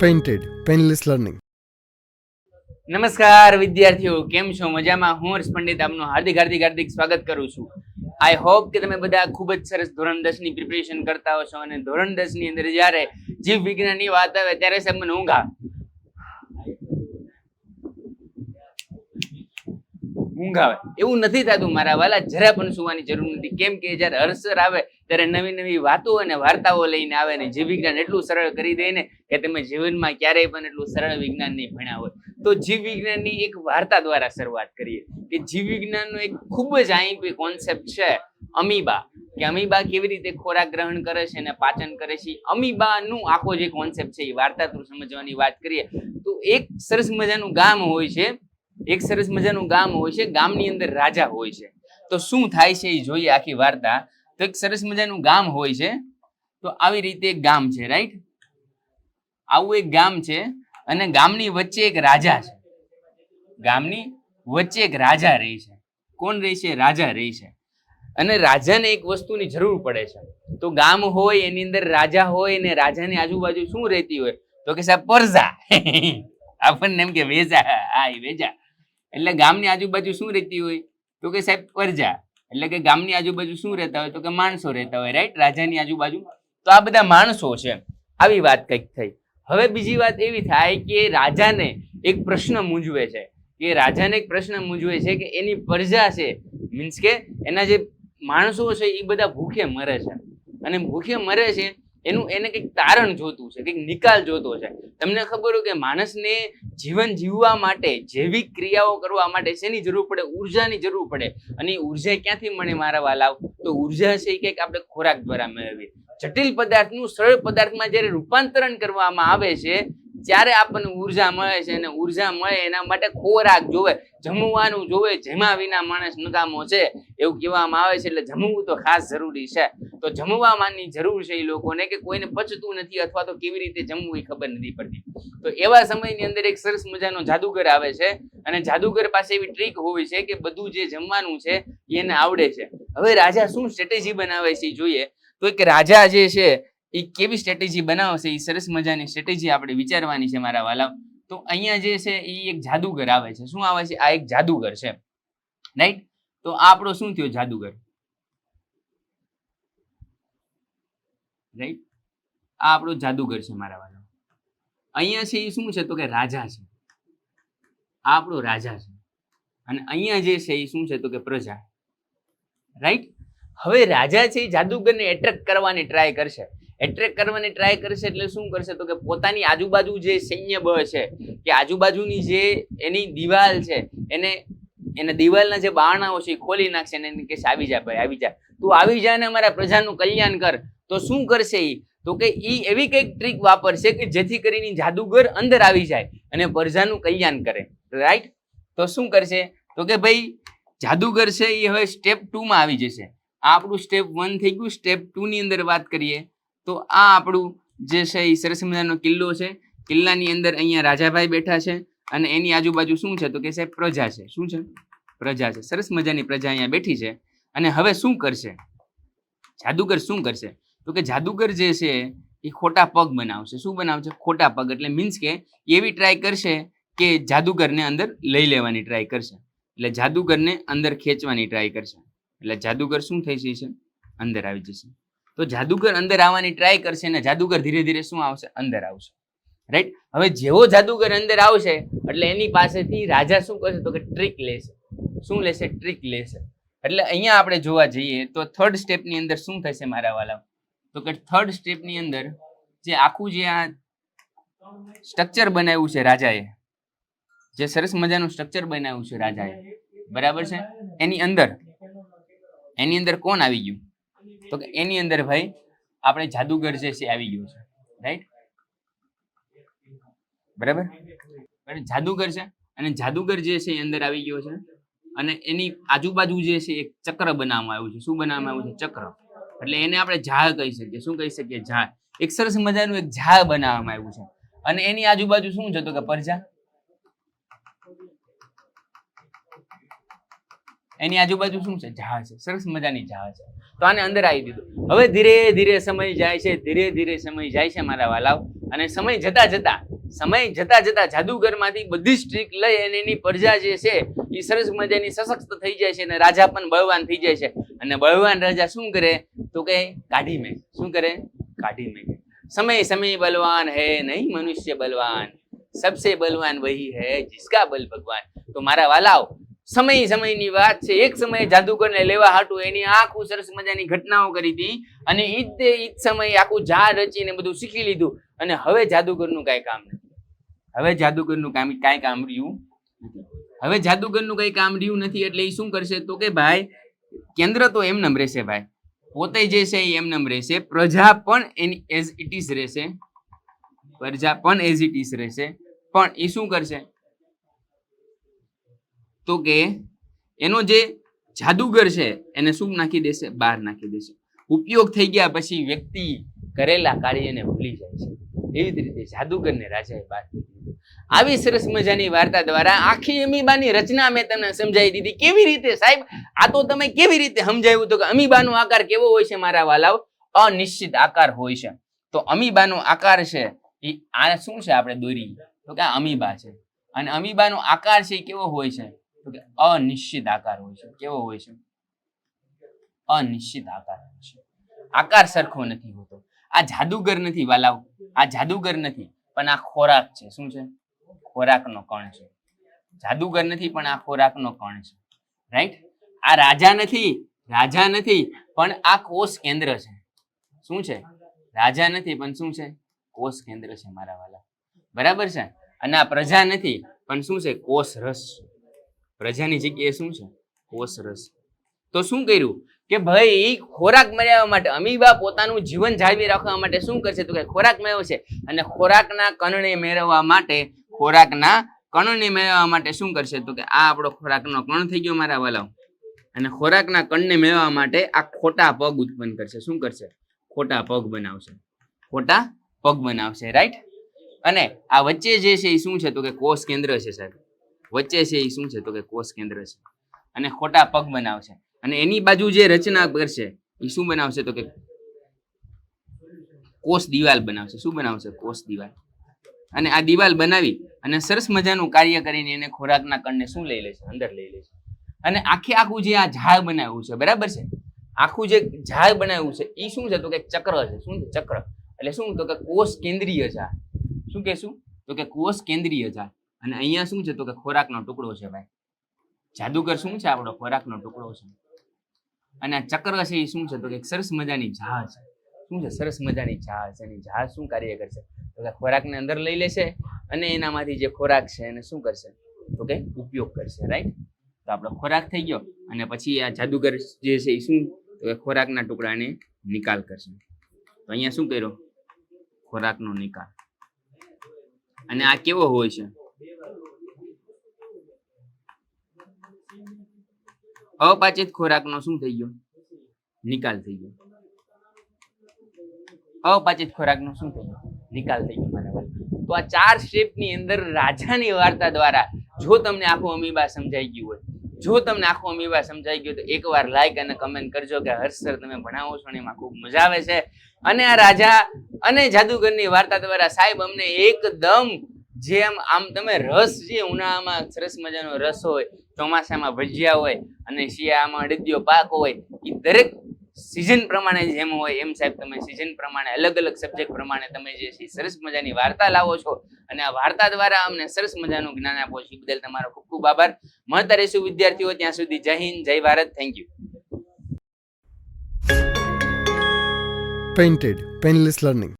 Painted painless learning. નમસ્કાર વિદ્યાર્થીઓ, કેમ છો? મજામાં? હું હર્ષ પંડિત આપનું હાર્દિક સ્વાગત કરું છું. આઈ હોપ કે તમે બધા ખૂબ જ સરસ ધોરણ 10 ની પ્રિપેરેશન કરતા હશો અને ધોરણ 10 ની અંદર જ્યારે જીવ વિજ્ઞાનની વાત આવે ત્યારે સાહેબ મને ઊંઘ આવે. એવું નથી થતું મારા વાલા, જરા પણ સુવાની જરૂર નથી. કેમ કે જ્યારે હર્ષર આવે ત્યારે નવી નવી વાતો અને વાર્તાઓ લઈને આવે ને જીવ વિજ્ઞાન એટલું સરળ કરી દે ને કે તમે જીવનમાં ક્યારેય પણ એટલું સરળ વિજ્ઞાન નહીં ભણ્યા હોય. તો જીવ વિજ્ઞાનની એક વાર્તા દ્વારા શરૂઆત કરીએ કે જીવ વિજ્ઞાનનો એક ખૂબ જ આઈપી કોન્સેપ્ટ છે અમીબા, કે અમીબા કેવી રીતે ખોરાક ગ્રહણ કરે છે અને પાચન કરે છે. અમીબાનું આખો જે કોન્સેપ્ટ છે એ વાર્તા થ્રુ સમજવાની વાત કરીએ તો એક સરસ મજાનું ગામ હોય છે. ગામની અંદર રાજા હોય છે. તો શું થાય છે એ જોઈએ આખી વાર્તા. તો એક સરસ મજાનું ગામ હોય છે. તો આવી રીતે એક ગામ છે, રાઈટ? આવું એક ગામ છે અને ગામની વચ્ચે એક રાજા છે. ગામની વચ્ચે એક રાજા રહે છે. કોણ રહે છે? રાજા રહે છે. અને રાજાને એક વસ્તુની જરૂર પડે છે. તો ગામ હોય એની અંદર રાજા હોય ને રાજાની આજુબાજુ શું રહેતી હોય? તો કે સાહેબ પરજા. આપણને એમ કે વેજા, હા એ વેજા. એટલે ગામની આજુબાજુ શું રહેતી હોય? તો કે સાહેબ પરજા. એટલે કે ગામની આજુબાજુ શું રહેતા હોય? તો કે માણસો રહેતા હોય, રાઈટ? રાજાની આજુબાજુ તો આ બધા માણસો છે. આવી વાત કંઈક થઈ. હવે બીજી વાત એવી થાય કે રાજાને એક પ્રશ્ન મૂંઝવે છે કે એની પ્રજા છે, મીન્સ કે એના જે માણસો છે એ બધા ભૂખે મરે છે. અને ભૂખે મરે છે એને કંઈક તારણ જોતું છે, કંઈક નિકાલ જોતો છે. તમને ખબર હોય કે માણસને જીવન જીવવા માટે, જૈવિક ક્રિયાઓ કરવા માટે શેની જરૂર પડે? ઉર્જાની જરૂર પડે. અને ઉર્જા ક્યાંથી મળે મારા વાલાઓ? તો ઉર્જા છે એ કંઈક આપણે ખોરાક દ્વારા મેળવીએ. જટિલ પદાર્થનું સરળ પદાર્થમાં જ્યારે રૂપાંતરણ કરવામાં આવે છે ત્યારે આપણને ઉર્જા મળે છે. અને ઉર્જા મળે એના માટે ખોરાક જોવે, જમવાનું જોવે. જેમાં વિના માણસ નકામો છે એવું કહેવામાં આવે છે. એટલે જમવું તો ખાસ જરૂરી છે. તો જમવાની જરૂર છે એ લોકોને, કે કોઈને પચતું નથી અથવા તો કેવી રીતે જમવું એ ખબર નથી પડતી. તો એવા સમયની અંદર એક સરસ મજાનો જાદુગર આવે છે અને જાદુગર પાસે એવી ટ્રીક હોય છે કે બધું જે જમવાનું છે એને આવડે છે. હવે રાજા શું સ્ટ્રેટેજી બનાવે છે એ જોઈએ. તો એક રાજા જે છે એ કેવી સ્ટ્રેટેજી બનાવશે એ સરસ મજાની સ્ટ્રેટેજી આપણે વિચારવાની છે મારા વાલા. તો અહીંયા જે છે એ એક જાદુગર આવે છે. શું આવે છે? આ એક જાદુગર છે, રાઈટ? તો આ આપણો શું થયો? જાદુગર, રાઈટ? આ આપણો જાદુગર છે મારા વાલા. અહીંયા છે એ શું છે? તો કે રાજા છે. આ આપણો રાજા છે. અને અહીંયા જે છે એ શું છે? તો કે પ્રજા, રાઈટ? હવે રાજા છે એ જાદુગરને એટ્રેક્ટ કરવાની ટ્રાય કરશે. એટલે શું કરશે? તો કે પોતાની આજુબાજુ જે સૈન્ય બળ છે, કે આજુબાજુની જે એની દિવાલ છે, એને દિવાલના જે બારણાઓ છે એ ખોલી નાખશે અને એને કહેશે આવી જા ભાઈ, આવી જા, તું આવી જા ને અમારા પ્રજાનું કલ્યાણ કર. તો શું કરશે એ? તો કે એ એવી કંઈક ટ્રીક વાપરશે કે જેથી કરીને જાદુગર અંદર આવી જાય અને પ્રજાનું કલ્યાણ કરે, રાઈટ? તો શું કરશે? તો કે ભાઈ જાદુગર છે એ હવે સ્ટેપ 2 માં આવી જશે. આ આપણું સ્ટેપ 1 થઈ ગયું. સ્ટેપ 2 ની અંદર વાત કરીએ તો આ આપણું જે છે એ સરસ મજાનો કિલ્લો છે. કિલ્લાની અંદર અહીંયા રાજાભાઈ બેઠા છે અને એની આજુબાજુ શું છે? તો કે સાહેબ પ્રજા છે. શું છે? પ્રજા છે. સરસ મજાની પ્રજા અહીંયા બેઠી છે. અને હવે શું કરશે જાદુગર? શું કરશે? તો કે જાદુગર જે છે એ ખોટા પગ બનાવશે. શું બનાવશે? ખોટા પગ. એટલે મીન્સ કે એવી ટ્રાય કરશે કે જાદુગરને અંદર લઈ લેવાની ટ્રાય કરશે. એટલે જાદુગરને અંદર ખેંચવાની ટ્રાય કરશે. એટલે જાદુગર શું થઈ જશે? અંદર આવી જશે. તો જાદુગર અંદર આવવાની ટ્રાય કરશે અને જાદુગર ધીરે ધીરે શું આવશે? અંદર આવશે, રાઈટ? હવે જેવો જાદુગર અંદર આવશે એટલે એની પાસેથી રાજા શું કરશે? તો કે ટ્રીક લેશે. શું લેશે? ટ્રીક લેશે. એટલે અહીંયા આપણે જોવા જઈએ તો થર્ડ સ્ટેપની અંદર શું થશે મારા વાલા? તો કે થર્ડ સ્ટેપની અંદર જે આખું જે આ સ્ટ્રક્ચર બનાવ્યું છે રાજાએ, જે સરસ મજાનું સ્ટ્રક્ચર બનાવ્યું છે રાજાએ, બરાબર છે? એની અંદર કોણ આવી ગયું? તો કે એની અંદર ભાઈ આપણે જાદુગર જે છે આવી ગયું છે, રાઈટ? બરાબર? જાદુગર છે અને જાદુગર જે છે એ અંદર આવી ગયો છે અને એની આજુબાજુ જે છે એક ચક્ર બનાવવામાં આવ્યું છે. શું બનાવવામાં આવ્યું છે? ચક્ર. એટલે એને આપણે ઝાડ કહી શકીએ. શું કહી શકીએ? ઝાડ. એક સરસ મજાનું એક ઝાડ બનાવવામાં આવ્યું છે અને એની આજુબાજુ શું છે? તો કે પ્રજા. એની આજુબાજુ શું છે? ઝાડ છે. સરસ મજાની ઝાડ છે. તો આને અંદર આવી દીધું. હવે ધીરે ધીરે સમય જાય છે, ધીરે ધીરે સમય જાય છે મારા વાલાઓ, અને સમય જતા જતા જાદુગરમાંથી બધી જ ટ્રીક લઈ અને એની પ્રજા જે છે એ સરસ મજાની સશક્ત થઈ જાય છે અને રાજા પણ બળવાન થઈ જાય છે. અને બળવાન રાજા શું કરે તો કે કાઢી મેં શું કરે કાઢી મેં समय बलवान है नहीं मनुष्य बलवान, सबसे बलवान वही है जिसका बल भगवान. તો મારા વાલાઓ સમયની વાત છે. એક સમયે જાદુગરને લેવા હાટું એની આખું સરસ મજાની ઘટનાઓ કરી હતી અને ઈ જ સમયે આખું ઝાડ રચીને બધું શીખી લીધું. અને હવે જાદુગરનું કાંઈ કામ નથી. હવે જાદુગરનું કાંઈ કામ રહ્યું નથી. હવે જાદુગરનું કંઈ કામ રહ્યું નથી. એટલે એ શું કરશે તો કે ભાઈ કેન્દ્ર તો એમનેમ રહેશે, ભાઈ પોતે જે છે એ એમનેમ રહેશે, પ્રજા પણ એની એઝ ઇટ ઇઝ રહેશે, પ્રજા પણ એઝ ઇટ ઇઝ રહેશે. પણ એ શું કરશે તો કે એનો જે જાદુગર છે એને શું નાખી દેશે, બહાર નાખી દેશે. ઉપયોગ થઈ ગયા પછી વ્યક્તિ કરેલા કાર્યને ભૂલી જાય છે. એવી જ રીતે જાદુગરને રાજાએ બહાર મૂકી દીધો. આવી સરસ મજાની વાર્તા દ્વારા આખી અમીબાની રચના મેં તમને સમજાવી દીધી. કેવી રીતે સાહેબ? આ તો તમે કેવી રીતે સમજાવ્યું તો કે અમીબાનો આકાર કેવો હોય છે મારા વાલાઓ? અનિશ્ચિત આકાર હોય છે. તો અમીબાનો આકાર છે એ આ શું છે આપણે દોરી તો કે આ અમીબા છે. અને અમીબાનો આકાર છે એ કેવો હોય છે તો કે અનિશ્ચિત આકાર હોય છે. કેવો હોય છે? અનિશ્ચિત આકાર હોય છે. આકાર સરખો નથી હોતો. આ જાદુગર નથી વાલાઓ, આ જાદુગર નથી પણ આ ખોરાક છે. શું છે? ખોરાકનો કણ છે. જાદુગર નથી પણ આ ખોરાકનો કણ છે. રાઈટ? આ રાજા નથી પણ આ કોષ કેન્દ્ર છે. શું છે? રાજા નથી પણ શું છે? કોષ કેન્દ્ર છે મારા વાલા. બરાબર છે? અને આ પ્રજા નથી પણ શું છે? કોષ રસ. પ્રજાની જગ્યાએ શું છે? કોષ રસ. તો શું કર્યું કે ભાઈ ખોરાક મેળવવા માટે અમીબા પોતાનું જીવન જાળવી રાખવા માટે શું કરશે તો કે ખોરાક મેળવશે. અને ખોરાકના કણને મેળવવા માટે શું કરશે તો કે આ આપણો ખોરાકનો કણ થઈ ગયો મારા વાલાઓ. અને ખોરાકના કણને મેળવવા માટે આ ખોટા પગ ઉત્પન્ન કરશે. શું કરશે? ખોટા પગ બનાવશે. રાઈટ? અને આ વચ્ચે જે છે એ શું છે તો કે કોષ કેન્દ્ર છે સાહેબ. વચ્ચે છે એ શું છે તો કે કોષ કેન્દ્ર છે. અને ખોટા પગ બનાવશે. અને એની બાજુ જે રચના કરશે એ શું બનાવશે તો કે કોષ દિવાલ બનાવશે. શું બનાવશે? કોષ દિવાલ. અને આ દિવાલ બનાવી અને સરસ મજાનું કાર્ય કરીને એને ખોરાકના કણને શું લઈ લેશે? અંદર લઈ લેશે. અને આખું જે આ ઝાડ બનાવ્યું છે, બરાબર છે? આખું જે ઝાડ બનાવ્યું છે એ શું છે તો કે ચક્ર છે. શું છે? ચક્ર. એટલે શું તો કે કોષ કેન્દ્રીય ઝાડ. શું કહેશું તો કે કોષ કેન્દ્રીય ઝાડ. અને અહીંયા શું છે તો કે ખોરાકનો ટુકડો છે ભાઈ. જાદુગર શું છે? આપણો ખોરાકનો ટુકડો છે. અને આ ચક્ર છે એ શું છે તો કે સરસ મજાની ઝાડ છે. શું છે? સરસ મજાની ઝાડ છે. એની ઝાડ શું કાર્ય કરશે તો કે ખોરાકને અંદર લઈ લેશે અને એનામાંથી જે ખોરાક છે એને શું કરશે તો કે ઉપયોગ કરશે. રાઈટ? તો આપણો ખોરાક થઈ ગયો. અને પછી આ જાદુગર જે છે એ શું તો કે ખોરાકના ટુકડાને નિકાલ કરશે. તો અહીંયા શું કર્યો? ખોરાકનો નિકાલ. અને આ કેવો હોય છે? અપાચિત ખોરાકનો શું થઈ ગયો? નિકાલ થઈ ગયો. અપાચિત ખોરાકનો શું થઈ ગયો? નિકાલ થઈ ગયો બરાબર. તો આ 4 સ્ટેપની અંદર રાજાની વાર્તા દ્વારા જો તમને આખું અમીબા સમજાઈ ગયું હોય, તો એકવાર લાઈક અને કમેન્ટ કરજો કે હર્ષ સર તમે ભણાવો છો ને એમાં ખૂબ મજા આવે છે. અને આ રાજા અને જાદુગરની વાર્તા દ્વારા સાહેબ અમને એકદમ જેમ આમ તમે રસ જે ઉનાળામાં સરસ મજાનો રસ હોય, ચોમાસામાં ભજીયા હોય અને શિયાળામાં અડદિયો પાક હોય, એ દરેક સિઝન પ્રમાણે જેમ હોય એમ સાહેબ તમે સિઝન પ્રમાણે અલગ અલગ સબ્જેક્ટ પ્રમાણે તમે જે છે સરસ મજાની વાર્તા લાવો છો અને આ વાર્તા દ્વારા અમને સરસ મજાનું જ્ઞાન આપો છો. એ બદલ તમારો ખૂબ ખૂબ આભાર. મળતા રહીશું વિદ્યાર્થીઓ. ત્યાં સુધી જય હિન્દ, જય Bharat. Thank you. Painted, Painless Learning.